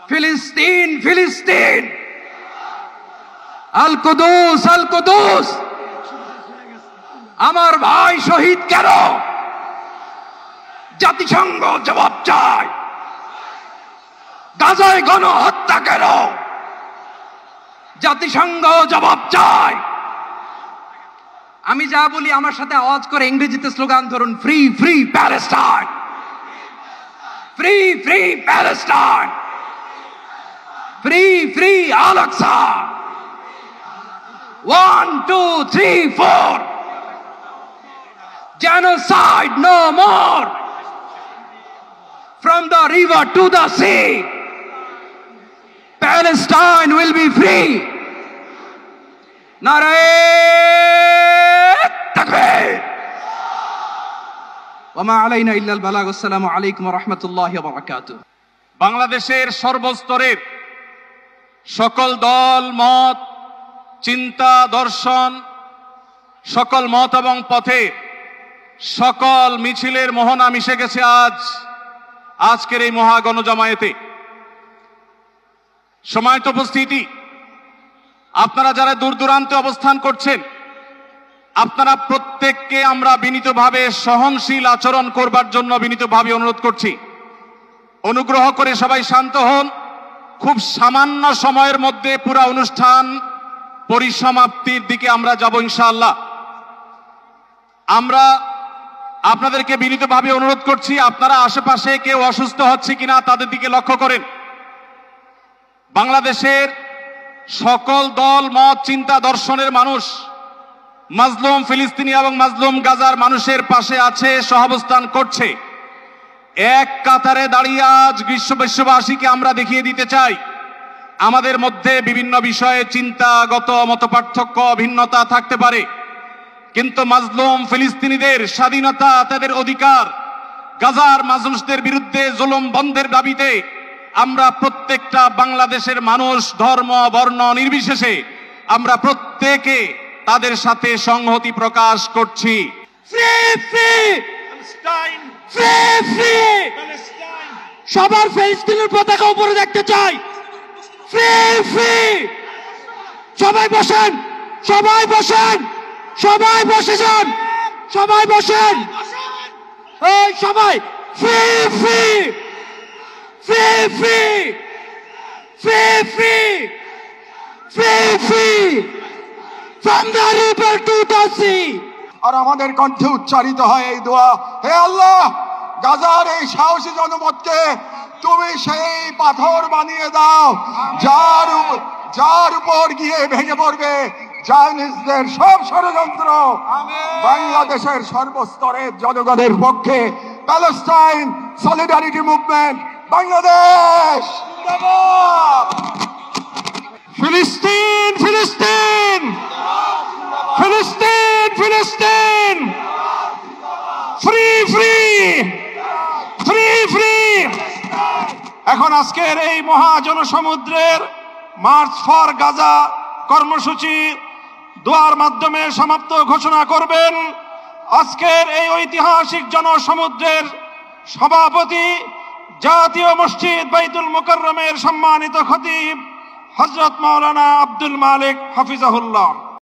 ফিলিস্তিন ফিলিস্তিন, আল কুদুস আল কুদুস, আমার ভাই শহীদ কেন? জাতিসংঘ জবাব চায়। গাজায় গণহত্যা কেন? জাতিসংঘ জবাব চায়। আমি যা বলি আমার সাথে আওয়াজ করে ইংরেজিতে স্লোগান ধরুন, free free Palestine, free free Palestine, free free Al Aqsa. 1 2 3 4, genocide no more, from the river to the sea, Palestine will be free. Nare takbir wa ma alayna illa al balagh. Assalamu alaykum wa rahmatullahi wa barakatuh. বাংলাদেশের সর্বস্তরের সকল দল মত, চিন্তা, দর্শন, সকল মত এবং পথে সকল মিছিলের মোহনা মিশে গেছে আজকের এই মহা গণজামায়াতে। সময়ত উপস্থিতি, আপনারা যারা দূর দূরান্তে অবস্থান করছেন, আপনারা প্রত্যেককে আমরা বিনীতভাবে সহনশীল আচরণ করবার জন্য বিনীতভাবে অনুরোধ করছি। অনুগ্রহ করে সবাই শান্ত হন। খুব সামান্য সময়ের মধ্যে পুরো অনুষ্ঠান পরিসমাপ্তির দিকে আমরা যাব ইনশাআল্লাহ। আমরা আপনাদেরকে বিনীতভাবে অনুরোধ করছি, আপনারা আশেপাশে কেউ অসুস্থ হচ্ছে কিনা তাদের দিকে লক্ষ্য করেন। বাংলাদেশের সকল দল মত, চিন্তা, দর্শনের মানুষ মাজলুম ফিলিস্তিনি এবং মাজলুম গাজার মানুষের পাশে আছে, সহাবস্থান করছে। এক কাতারে দাঁড়িয়ে আজ বিশ্ববাসীকে আমরা দেখিয়ে দিতে চাই, আমাদের মধ্যে বিভিন্ন বিষয়ে চিন্তাগত মতপার্থক্য, ভিন্নতা থাকতে পারে, কিন্তু মাজলুম ফিলিস্তিনিদের স্বাধীনতা, তাদের অধিকার, গাজার মানুষদের বিরুদ্ধে জুলুম বন্ধের দাবিতে আমরা প্রত্যেকটা বাংলাদেশের মানুষ, ধর্ম, বর্ণ নির্বিশেষে আমরা প্রত্যেকে তাদের সাথে সংহতি প্রকাশ করছি। Free free Palestine, free free Palestine, সবার ফিলিস্তিনের পতাকা উপরে দেখতে চাই। ফ্রি ফ্রি, সবাই বসেন, সবাই বসেন, সবাই বসে যান, সবাই বসেন, এই সবাই free free, free free, free free, free free, from the river to the sea. আর আমাদের কণ্ঠে উচ্চারিত হয় এই দোয়া, হে আল্লাহ, গাজার এই সাহসী জনপদকে তুমি সেই পাথর বানিয়ে দাও যার উপর গিয়ে ভেঙে পড়বে জায়নিস্টদের সব ষড়যন্ত্র। বাংলাদেশের সর্বস্তরের জনগণের পক্ষে প্যালেস্টাইন সলিডারিটি মুভমেন্ট বাংলাদেশ। ফিলিস্তিন ফিলিস্তিন, ফিলিস্তিন ফিলিস্তিন, ফ্রি ফ্রি, ফ্রি ফ্রি। এখন আজকের এই মহাজনসমুদ্রের মার্চ ফর গাজা কর্মসূচি দোয়ার মাধ্যমে সমাপ্ত ঘোষণা করবেন আজকের এই ঐতিহাসিক জনসমুদ্রের সভাপতি, জাতীয় মসজিদ বাইতুল মুকাররমের সম্মানিত খতিব হযরত মাওলানা আব্দুল মালিক হাফিজাহুল্লাহ।